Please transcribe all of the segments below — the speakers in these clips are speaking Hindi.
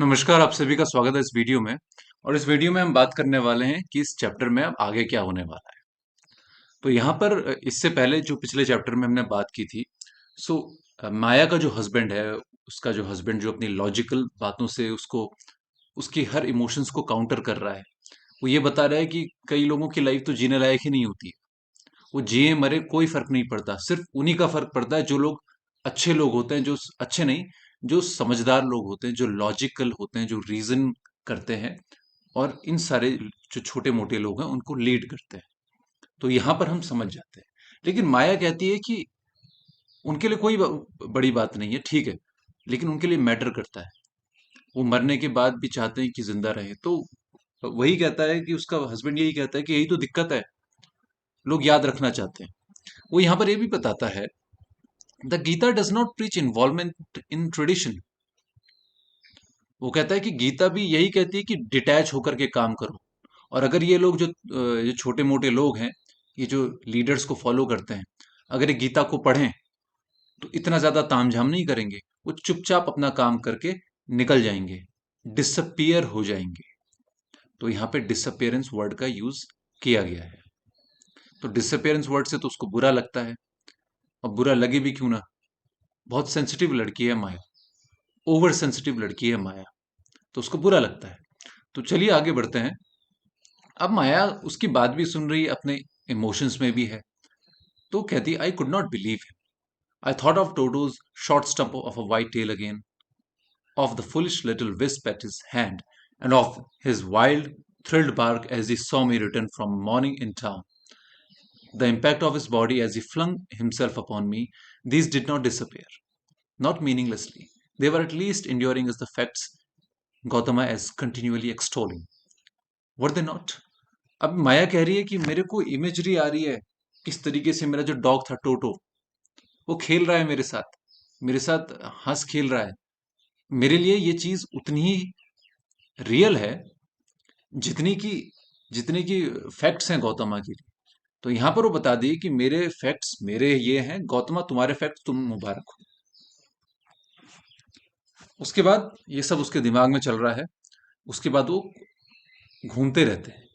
नमस्कार, आप सभी का स्वागत है इस वीडियो में। और इस वीडियो में हम बात करने वाले हैं कि इस चैप्टर में अब आगे क्या होने वाला है। तो यहाँ पर इससे पहले जो पिछले चैप्टर में हमने बात की थी, सो माया का जो हस्बैंड है, उसका जो हस्बैंड जो अपनी लॉजिकल बातों से उसको उसकी हर इमोशंस को काउंटर कर रहा है। वो ये बता रहा है कि कई लोगों की लाइफ तो जीने लायक ही नहीं होती है। वो जिए मरे कोई फर्क नहीं पड़ता, सिर्फ उन्हीं का फर्क पड़ता है जो लोग अच्छे लोग होते हैं, जो अच्छे नहीं, जो समझदार लोग होते हैं, जो लॉजिकल होते हैं, जो रीजन करते हैं, और इन सारे जो छोटे मोटे लोग हैं उनको लीड करते हैं। तो यहां पर हम समझ जाते हैं। लेकिन माया कहती है कि उनके लिए कोई बड़ी बात नहीं है, ठीक है, लेकिन उनके लिए मैटर करता है। वो मरने के बाद भी चाहते हैं कि जिंदा रहे। तो वही कहता है कि उसका हस्बैंड यही कहता है कि यही तो दिक्कत है, लोग याद रखना चाहते हैं। वो यहां पर ये भी बताता है, the Gita does not preach involvement in tradition. वो कहता है कि गीता भी यही कहती है कि डिटैच होकर के काम करो। और अगर ये लोग जो छोटे मोटे लोग हैं, ये जो लीडर्स को फॉलो करते हैं, अगर ये गीता को पढ़ें तो इतना ज्यादा तामझाम नहीं करेंगे। वो चुपचाप अपना काम करके निकल जाएंगे, डिसअपियर हो जाएंगे। तो यहाँ पे डिसअपियरेंस वर्ड का यूज किया गया है। तो डिसअपियरेंस वर्ड से तो उसको बुरा लगता है। और बुरा लगे भी क्यों ना, बहुत सेंसिटिव लड़की है माया, ओवर सेंसिटिव लड़की है माया, तो उसको बुरा लगता है। तो चलिए आगे बढ़ते हैं। अब माया उसकी बात भी सुन रही है, अपने इमोशंस में भी है। तो कहती, I could not believe him. I thought of Toto's short stump of a white tail again, of the foolish little wisp at his hand, and of his wild, thrilled bark as he saw me return from morning in town. The impact of his body as he flung himself upon me, these did not disappear, not meaninglessly. They were at least enduring as the facts Gautama as continually extolling. Were they not? अब माया कह रही है कि मेरे को इमेजरी आ रही है, किस तरीके से मेरा जो डॉग था टोटो, वो खेल रहा है मेरे साथ हंस खेल रहा है। मेरे लिए ये चीज उतनी ही रियल है जितनी की जितने की फैक्ट्स हैं गौतमा के लिए। तो यहां पर वो बता दी कि मेरे फैक्ट्स मेरे ये हैं, गौतमा तुम्हारे फैक्ट्स तुम मुबारक हो। उसके बाद ये सब उसके दिमाग में चल रहा है। उसके बाद वो घूमते रहते हैं।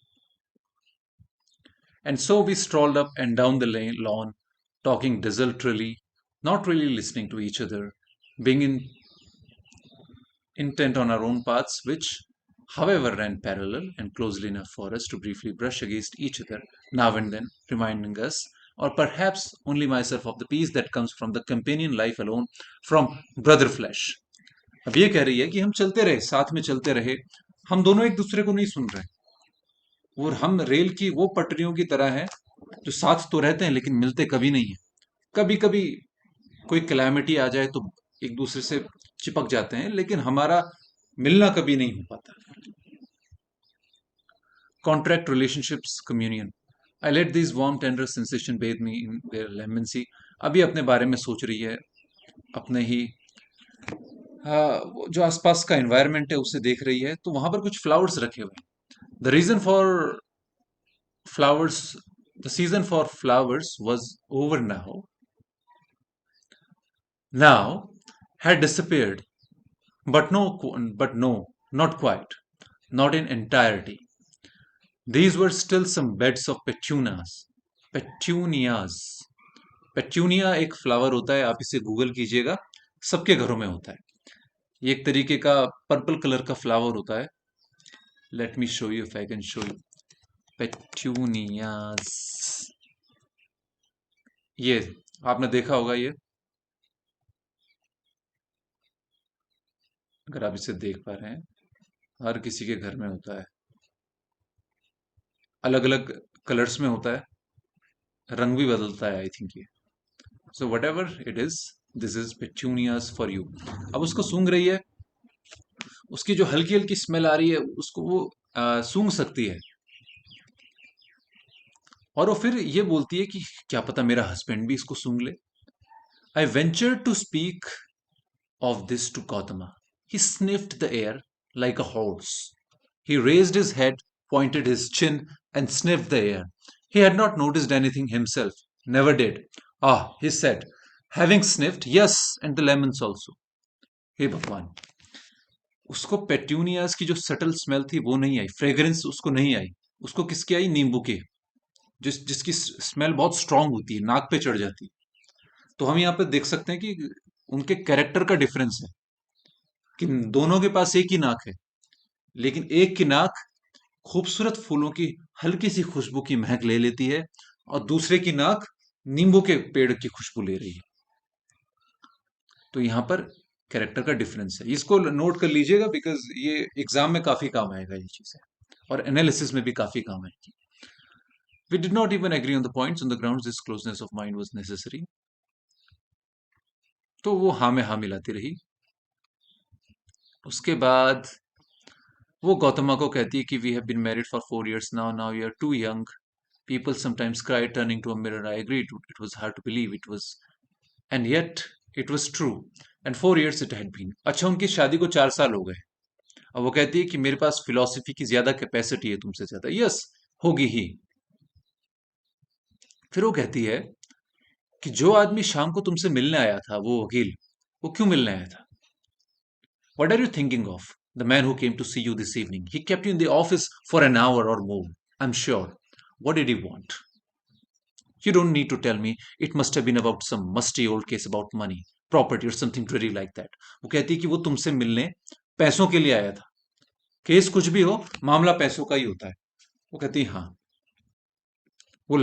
And so we strolled up and down the lawn, talking desultorily, not really listening to each other, being intent on our own paths, which, however, ran parallel and closely enough for us to briefly brush against each other now and then, reminding us, or perhaps only myself, of the peace that comes from the companion life alone, from brother flesh. अब ये कह रही है कि हम चलते रहे, साथ में चलते रहे, हम दोनों एक दूसरे को नहीं सुन रहे, और हम रेल की वो पटरियों की तरह हैं जो साथ तो रहते हैं लेकिन मिलते कभी नहीं है। कभी कभी कोई कैलामिटी आ जाए तो एक दूसरे से चिपक जाते हैं, लेकिन हमारा मिलना कभी नहीं हो पाता। Contract relationships communion, I let this warm tender sensation bathe me in their clemency. अभी अपने बारे में सोच रही है, अपने ही वो जो आसपास का एनवायरनमेंट है उसे देख रही है, तो वहां पर कुछ फ्लावर्स रखे हुए हैं। The reason for flowers the season for flowers was over now had disappeared, but no, not quite, not in entirety. These were still some beds of petunias. Petunia एक फ्लावर होता है, आप इसे गूगल कीजिएगा, सबके घरों में होता है। ये एक तरीके का पर्पल कलर का फ्लावर होता है। Let me show you, if I can show you petunias. ये आपने देखा होगा, ये अगर आप इसे देख पा रहे हैं, हर किसी के घर में होता है, अलग अलग कलर्स में होता है, रंग भी बदलता है आई थिंक ये। So whatever it is, this is petunias for you. अब उसको सूंघ रही है, उसकी जो हल्की हल्की स्मेल आ रही है उसको वो सूंघ सकती है। और वो फिर ये बोलती है कि क्या पता मेरा हस्बैंड भी इसको सूंघ ले। I venture to speak of this to Gautama. He sniffed the air like a horse. He raised his head, pointed his chin, and sniffed the air. He had not noticed anything himself, never did. Ah, he said, having sniffed, yes, and the lemons also. Hey Bhagwan. उसको पेट्यूनियाज की जो सटल स्मेल थी वो नहीं आई, फ्रेग्रेंस उसको नहीं आई। उसको किसकी आई? नींबू की, जिसकी स्मेल बहुत स्ट्रांग होती है, नाक पे चढ़ जाती है। तो हम यहाँ पे देख सकते हैं कि उनके कैरेक्टर का डिफरेंस है कि दोनों के पास एक ही नाक है, लेकिन एक की नाक खूबसूरत फूलों की हल्की सी खुशबू की महक ले लेती है, और दूसरे की नाक नींबू के पेड़ की खुशबू ले रही है। तो यहाँ पर कैरेक्टर का डिफरेंस है, इसको नोट कर लीजिएगा, बिकॉज ये एग्जाम में काफी काम आएगा ये चीजें, और एनालिसिस में भी काफी काम आएगी। We did not even agree on the points on the grounds this closeness of mind was necessary. तो वो हाँ में हाँ मिलाती रही। उसके बाद वो गौतमा को कहती है कि we have been married for 4 years now, now you are too young, people sometimes cry turning to a mirror, I agree, it was hard to believe, it was, and yet it was true, and 4 years it had been. अच्छा, उनकी शादी को 4 साल हो गए, और वो कहती है कि मेरे पास फिलॉसफी की ज्यादा कैपेसिटी है तुमसे ज्यादा। यस, होगी ही। फिर वो कहती है कि जो आदमी शाम को तुमसे मिलने आया था, वो वकील, वो क्यों मिलने आया था? What are you thinking of? The man who came to see you this evening. He kept you in the office for an hour or more, I'm sure. What did he want? You don't need to tell me. It must have been about some musty old case about money, property, or something dreary like that. वो कहती है कि वो तुमसे मिलने पैसों के लिए आया था। केस कुछ भी हो, मामला पैसों का ही होता है। वो कहती है हाँ। वो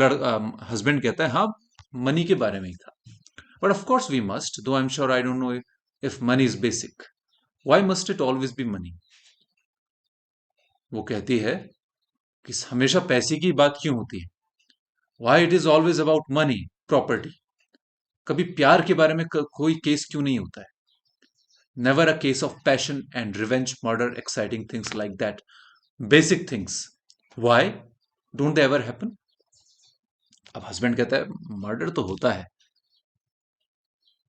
हस्बैंड कहता है हाँ, मनी के बारे में ही था। But of course we must, though I am sure I don't know if money is basic. Why must it always be money? वो कहती है कि हमेशा पैसे की बात क्यों होती है? Why it is always about money, property? कभी प्यार के बारे में कोई केस क्यों नहीं होता है? Never a case of passion and revenge, murder, exciting things like that, basic things. Why don't they ever happen? अब हस्बैंड कहता है मर्डर तो होता है।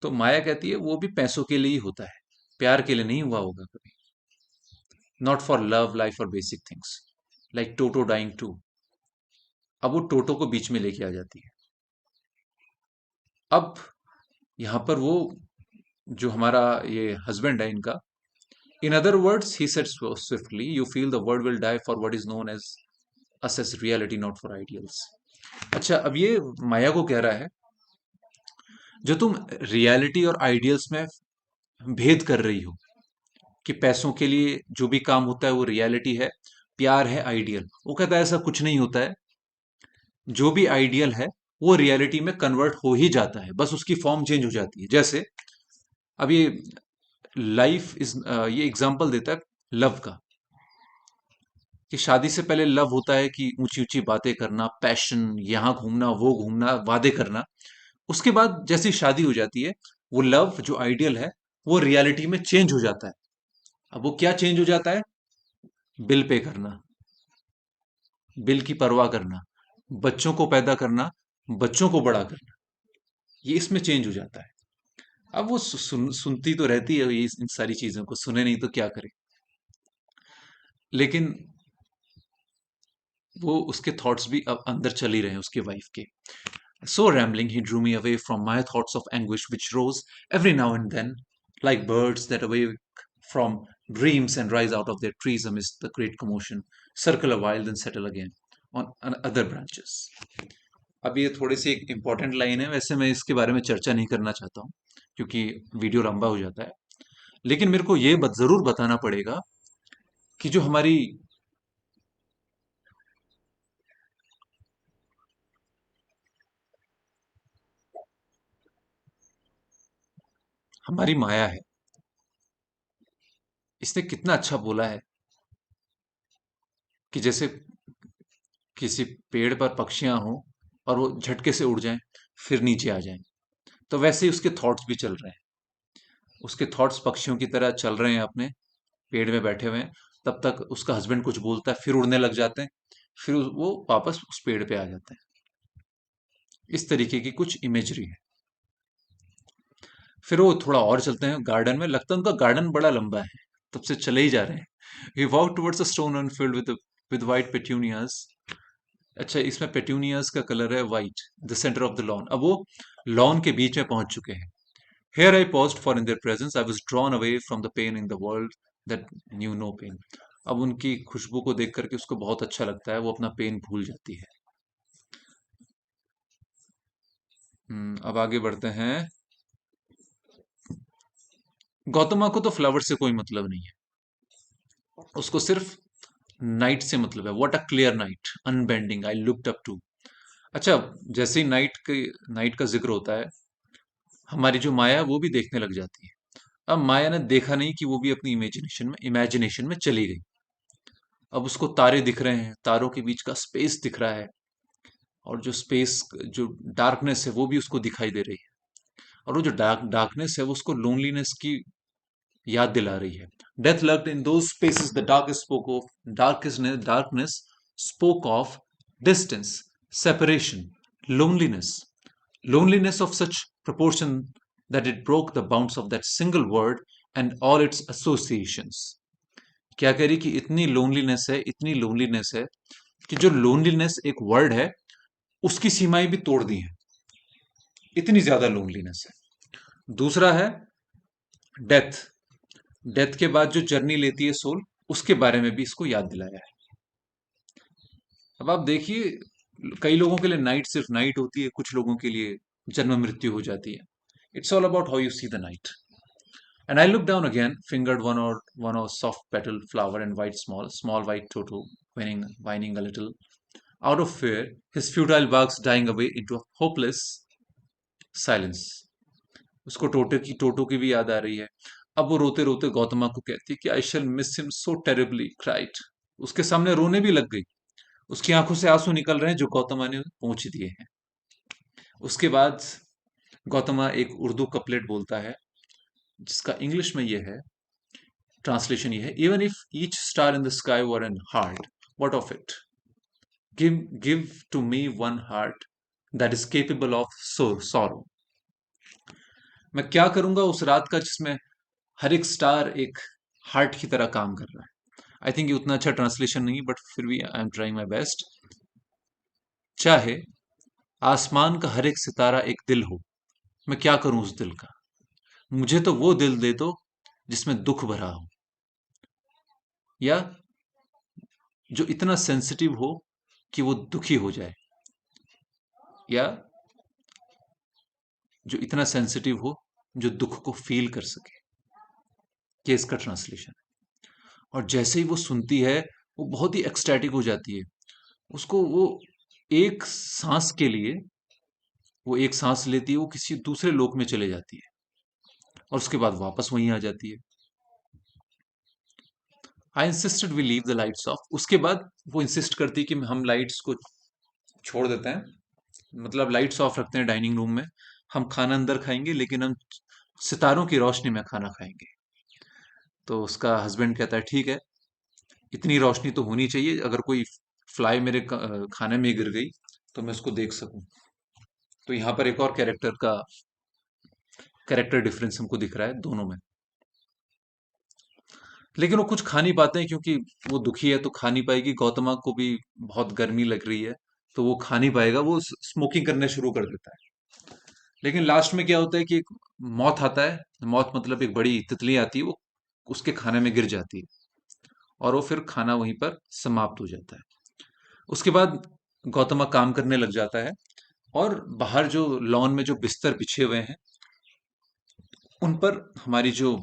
तो माया कहती है वो भी पैसों के लिए ही होता है, प्यार के लिए नहीं हुआ होगा कभी। नॉट फॉर लव, लाइफ और basic things, like Toto dying too. अब वो टोटो को बीच में लेके आ जाती है। अब यहां पर वो जो हमारा ये हस्बैंड है इनका, in other words he said swiftly, you feel the world will die for what is known as us as reality, not for ideals. अच्छा, अब ये माया को कह रहा है जो तुम रियलिटी और आइडियल्स में भेद कर रही हो, कि पैसों के लिए जो भी काम होता है वो रियलिटी है, प्यार है आइडियल। वो कहता है ऐसा कुछ नहीं होता है। जो भी आइडियल है वो रियलिटी में कन्वर्ट हो ही जाता है, बस उसकी फॉर्म चेंज हो जाती है। जैसे अब ये लाइफ इज, ये एग्जांपल देता है लव का, कि शादी से पहले लव होता है कि ऊंची ऊंची बातें करना, पैशन, यहाँ घूमना वो घूमना, वादे करना। उसके बाद जैसी शादी हो जाती है, वो लव जो आइडियल है वो रियलिटी में चेंज हो जाता है। अब वो क्या चेंज हो जाता है? बिल पे करना, बिल की परवाह करना, बच्चों को पैदा करना, बच्चों को बड़ा करना, ये इसमें चेंज हो जाता है। अब वो सुनती तो रहती है ये इन सारी चीजों को, सुने नहीं तो क्या करे, लेकिन वो उसके थॉट्स भी अब अंदर चल ही रहे हैं उसकी वाइफ के। So rambling, he drew me away from my thoughts of anguish, which rose every now and then, like birds that awake from dreams and rise out of their trees amidst the great commotion, circle a while, then settle again on other branches. अब ये थोड़ी सी एक इम्पॉर्टेंट लाइन है, वैसे मैं इसके बारे में चर्चा नहीं करना चाहता हूँ क्योंकि वीडियो लंबा हो जाता है। लेकिन मेरे को ये जरूर बताना पड़ेगा कि जो हमारी माया है, इसने कितना अच्छा बोला है कि जैसे किसी पेड़ पर पक्षियां हों और वो झटके से उड़ जाएं, फिर नीचे आ जाएं। तो वैसे ही उसके थॉट्स भी चल रहे हैं, उसके थॉट्स पक्षियों की तरह चल रहे हैं, अपने पेड़ में बैठे हुए हैं। तब तक उसका हस्बैंड कुछ बोलता है, फिर उड़ने लग जाते हैं, फिर वो वापस उस पेड़ पे आ जाते हैं। इस तरीके की कुछ इमेजरी है। फिर वो थोड़ा और चलते हैं गार्डन में, लगता है उनका गार्डन बड़ा लंबा है, तब से चले ही जा रहे हैं। He walked towards a stone unfilled with white petunias. अच्छा, इसमें पेट्यूनियाज का कलर है white, the centre of the lawn. अब वो लॉन के बीच में पहुंच चुके हैं। Here I paused, for in their presence I was drawn away from the pain in the world that knew no pain. अब उनकी खुशबू को देख करके उसको बहुत अच्छा लगता है, वो अपना पेन भूल जाती है। अब आगे बढ़ते हैं। गौतमा को तो फ्लावर से कोई मतलब नहीं है, उसको सिर्फ नाइट से मतलब है। What a clear night, unbending, I looked up to. अच्छा, जैसे ही नाइट का जिक्र होता है, हमारी जो माया है वो भी देखने लग जाती है। अब माया ने देखा नहीं कि वो भी अपनी इमेजिनेशन में चली गई। अब उसको तारे दिख रहे हैं, तारों के बीच का स्पेस दिख रहा है, और जो स्पेस, जो डार्कनेस है वो भी उसको दिखाई दे रही है। और वो जो डार्कनेस है वो उसको लोनलीनेस की याद दिला रही है। Death lurked in those spaces, the darkness spoke of distance, separation, loneliness, loneliness of such proportion that it broke the bounds of that single word and all its associations। क्या कह रही कि इतनी लोनलीनेस है, इतनी लोनलीनेस है कि जो लोनलीनेस एक वर्ड है उसकी सीमाएं भी तोड़ दी हैं, इतनी ज्यादा लोनलीनेस है। दूसरा है डेथ। डेथ के बाद जो जर्नी लेती है सोल, उसके बारे में भी इसको याद दिलाया है। अब आप देखिए, कई लोगों के लिए नाइट सिर्फ नाइट होती है, कुछ लोगों के लिए जन्म मृत्यु हो जाती है। It's all about how you see the night. And I looked down again, fingered one or soft petaled flower and white small white Toto, whining a little. Out of fear, his futile barks dying away into a hopeless silence. उसको टोटो की भी याद आ रही है। अब वो रोते रोते गौतमा को कहती है कि I shall miss him so terribly, cried. उसके सामने रोने भी लग गई। उसकी आंखों से आंसू निकल रहे हैं जो गौतमा ने पहुंच दिए हैं। उसके बाद गौतमा एक उर्दू कपलेट बोलता है, जिसका इंग्लिश में ये है, ट्रांसलेशन ये है, even if each star in the sky were an heart, what of it, give to me one heart that is capable of sorrow. मैं क्या करूंगा उस रात का जिसमें हर एक स्टार एक हार्ट की तरह काम कर रहा है। आई थिंक ये उतना अच्छा ट्रांसलेशन नहीं, बट फिर भी I am trying my best. चाहे आसमान का हर एक सितारा एक दिल हो, मैं क्या करूं उस दिल का। मुझे तो वो दिल दे दो जिसमें दुख भरा हो, या जो इतना सेंसिटिव हो कि वो दुखी हो जाए, या जो इतना सेंसिटिव हो जो दुख को फील कर सके। ये इसका ट्रांसलेशन है। और जैसे ही वो सुनती है, वो बहुत ही एक्सटैटिक हो जाती है। उसको वो एक सांस के लिए, वो एक सांस लेती है, वो किसी दूसरे लोक में चले जाती है, और उसके बाद वापस वहीं आ जाती है। I insisted we leave the lights off. उसके बाद वो इंसिस्ट करती है कि हम लाइट्स को छोड़ देते हैं, मतलब लाइट्स ऑफ रखते हैं डाइनिंग रूम में। हम खाना अंदर खाएंगे, लेकिन हम सितारों की रोशनी में खाना खाएंगे। तो उसका हस्बैंड कहता है ठीक है, इतनी रोशनी तो होनी चाहिए, अगर कोई फ्लाई मेरे खाने में गिर गई तो मैं उसको देख सकूं। तो यहाँ पर एक और कैरेक्टर डिफरेंस हमको दिख रहा है दोनों में। लेकिन वो कुछ खा नहीं पाते हैं, क्योंकि वो दुखी है तो खा नहीं पाएगी। गौतमा को भी बहुत गर्मी लग रही है, तो वो खा नहीं पाएगा, वो स्मोकिंग करने शुरू कर देता है। लेकिन लास्ट में क्या होता है कि एक मौत आता है। मौत मतलब एक बड़ी तितली आती है, वो उसके खाने में गिर जाती है, और वो फिर खाना वहीं पर समाप्त हो जाता है। उसके बाद गौतमा काम करने लग जाता है, और बाहर जो लॉन में जो बिस्तर बिछे हुए हैं, उन पर हमारी जो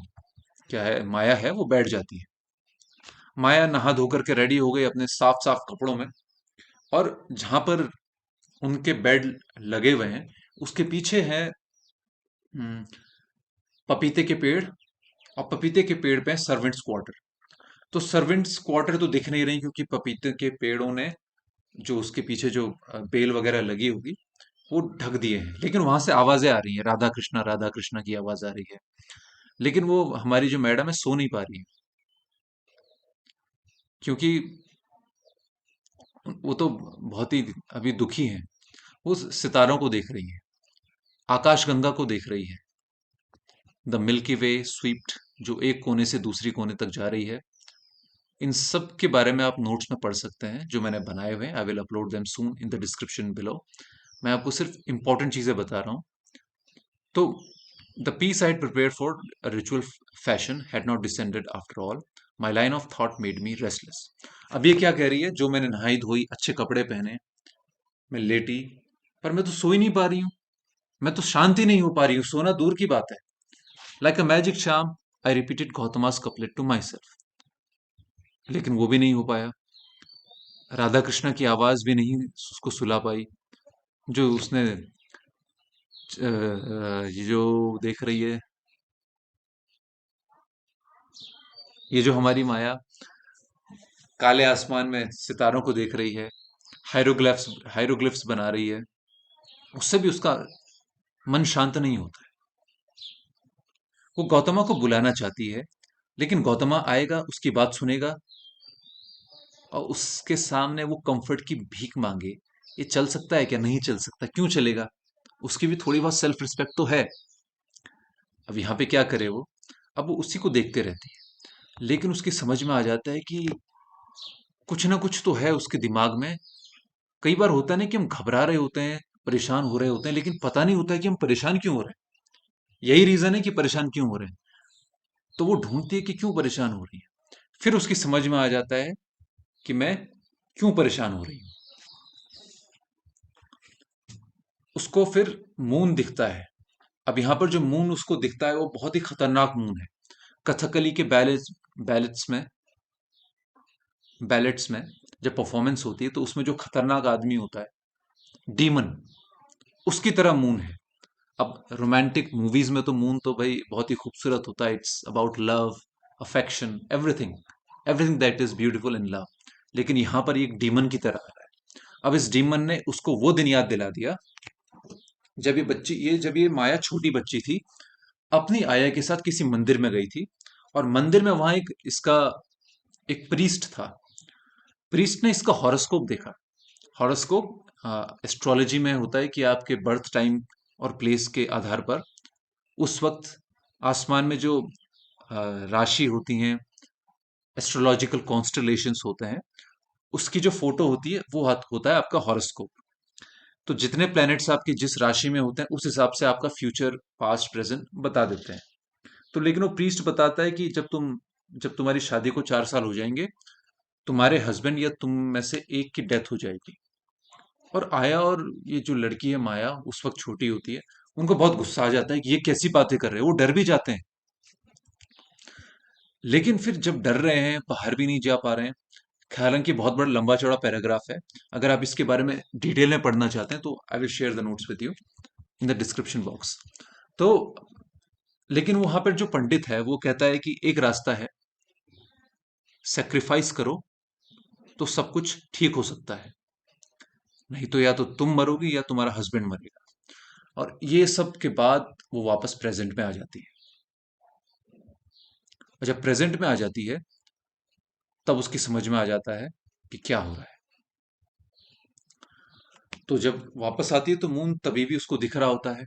क्या है माया है वो बैठ जाती है। माया नहा धोकर के रेडी हो गई अपने साफ साफ कपड़ों में, और जहां पर उनके बेड लगे हुए हैं, उसके पीछे है हम्म, पपीते के पेड़, और पपीते के पेड़ पे सर्वेंट्स क्वार्टर। तो सर्वेंट्स क्वार्टर तो दिख नहीं रही, क्योंकि पपीते के पेड़ों ने जो उसके पीछे जो बेल वगैरह लगी होगी वो ढक दिए हैं। लेकिन वहां से आवाजें आ रही हैं, राधा कृष्णा की आवाज आ रही है। लेकिन वो हमारी जो मैडम है सो नहीं पा रही है, क्योंकि वो तो बहुत ही अभी दुखी हैं। वो सितारों को देख रही है, आकाशगंगा को देख रही है, द मिल्की वे स्वीप्ड, जो एक कोने से दूसरी कोने तक जा रही है। इन सब के बारे में आप नोट्स में पढ़ सकते हैं जो मैंने बनाए हुए हैं। I will upload them soon in the description below. मैं आपको सिर्फ इंपॉर्टेंट चीजें बता रहा हूँ। तो the piece I had prepared for a ritual fashion had not descended after all. My line of thought made me restless. अब ये क्या कह रही है? जो मैंने नहाई धोई अच्छे कपड़े पहने, मैं लेटी, पर मैं तो सो ही नहीं पा रही हूँ। मैं तो शांति नहीं हो पा रही हूँ, सोना दूर की बात है। Like a magic charm, I repeated Gautama's couplet to my self. लेकिन वो भी नहीं हो पाया। राधा कृष्णा की आवाज भी नहीं उसको सुला पाई। जो उसने ये जो देख रही है, ये जो हमारी माया काले आसमान में सितारों को देख रही है, हायरोग्लिफ्स हायरोग्लिफ्स बना रही है, उससे भी उसका मन शांत नहीं होता है। वो गौतमा को बुलाना चाहती है, लेकिन गौतमा आएगा, उसकी बात सुनेगा और उसके सामने वो कंफर्ट की भीख मांगे। ये चल सकता है क्या? नहीं चल सकता। क्यों चलेगा? उसकी भी थोड़ी बहुत सेल्फ रिस्पेक्ट तो है। अब यहाँ पे क्या करे वो? अब वो उसी को देखते रहती है, लेकिन उसकी समझ में आ जाता है कि कुछ ना कुछ तो है उसके दिमाग में। कई बार होता है ना कि हम घबरा रहे होते हैं, परेशान हो रहे होते हैं, लेकिन पता नहीं होता है कि हम परेशान क्यों हो रहे हैं। यही रीजन है कि परेशान क्यों हो रहे हैं। तो वो ढूंढती है कि क्यों परेशान हो रही है। फिर उसकी समझ में आ जाता है कि मैं क्यों परेशान हो रही हूँ। उसको फिर मून दिखता है। अब यहाँ पर जो मून उसको दिखता है वो बहुत ही खतरनाक मून है। कथकली के बैलेट्स में जब परफॉर्मेंस होती है तो उसमें जो खतरनाक आदमी होता है, डीमन, उसकी तरह मून है। अब रोमांटिक मूवीज में तो मून तो भाई बहुत ही खूबसूरत होता है। It's about love, affection, everything, everything that is beautiful in love. लेकिन यहाँ पर ये एक डीमन की तरह आ रहा है। अब इस डीमन ने उसको वो दिन याद दिला दिया जब ये माया छोटी बच्ची थी, अपनी आया के साथ किसी मंदिर में गई थी। और मंदिर में वहां एक प्रीस्ट था। प्रीस्ट ने इसका हॉरोस्कोप देखा। हॉरोस्कोप एस्ट्रोलॉजी में होता है कि आपके बर्थ टाइम और प्लेस के आधार पर उस वक्त आसमान में जो राशि होती हैं, एस्ट्रोलॉजिकल कॉन्स्टलेशंस होते हैं, उसकी जो फोटो होती है वो होता है आपका हॉरोस्कोप। तो जितने प्लैनेट्स आपकी जिस राशि में होते हैं उस हिसाब से आपका फ्यूचर, पास्ट, प्रेजेंट बता देते हैं। तो लेकिन वो प्रीस्ट बताता है कि जब तुम्हारी शादी को 4 साल हो जाएंगे, तुम्हारे हस्बैंड या तुम में से एक की डेथ हो जाएगी। और आया और ये जो लड़की है माया उस वक्त छोटी होती है, उनको बहुत गुस्सा आ जाता है कि ये कैसी बातें कर रहे हैं। वो डर भी जाते हैं। लेकिन फिर जब डर रहे हैं, बाहर भी नहीं जा पा रहे हैं। हालांकि बहुत बड़ा लंबा चौड़ा पैराग्राफ है। अगर आप इसके बारे में डिटेल में पढ़ना चाहते हैं तो I will share the notes with you in the description box. तो लेकिन वहां पर जो पंडित है वो कहता है कि एक रास्ता है, सेक्रीफाइस करो तो सब कुछ ठीक हो सकता है। नहीं तो या तो तुम मरोगी या तुम्हारा हस्बैंड मरेगा। और ये सब के बाद वो वापस प्रेजेंट में आ जाती है। और जब प्रेजेंट में आ जाती है तब उसकी समझ में आ जाता है कि क्या हो रहा है। तो जब वापस आती है तो मून तभी भी उसको दिख रहा होता है।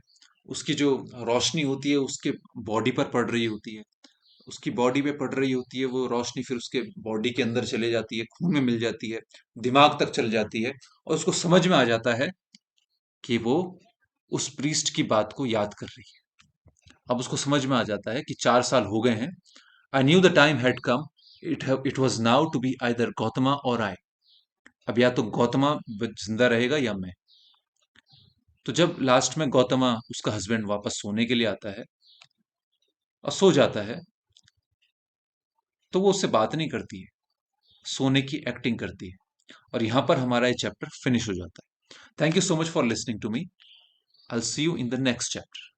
उसकी जो रोशनी होती है उसके बॉडी पर पड़ रही होती है। उसकी बॉडी पे पड़ रही होती है वो रोशनी, फिर उसके बॉडी के अंदर चले जाती है, खून में मिल जाती है, दिमाग तक चल जाती है। और उसको समझ में आ जाता है कि वो उस प्रीस्ट की बात को याद कर रही है। अब उसको समझ में आ जाता है कि 4 साल हो गए हैं। I knew the time had come, it was now to be either Gautama or I. अब या तो गौतमा जिंदा रहेगा या मैं। तो जब लास्ट में गौतमा, उसका हस्बैंड, वापस सोने के लिए आता है और सो जाता है, तो वो उससे बात नहीं करती है, सोने की एक्टिंग करती है। और यहां पर हमारा ये चैप्टर फिनिश हो जाता है। Thank you so much for listening to me. I will see you in the next chapter.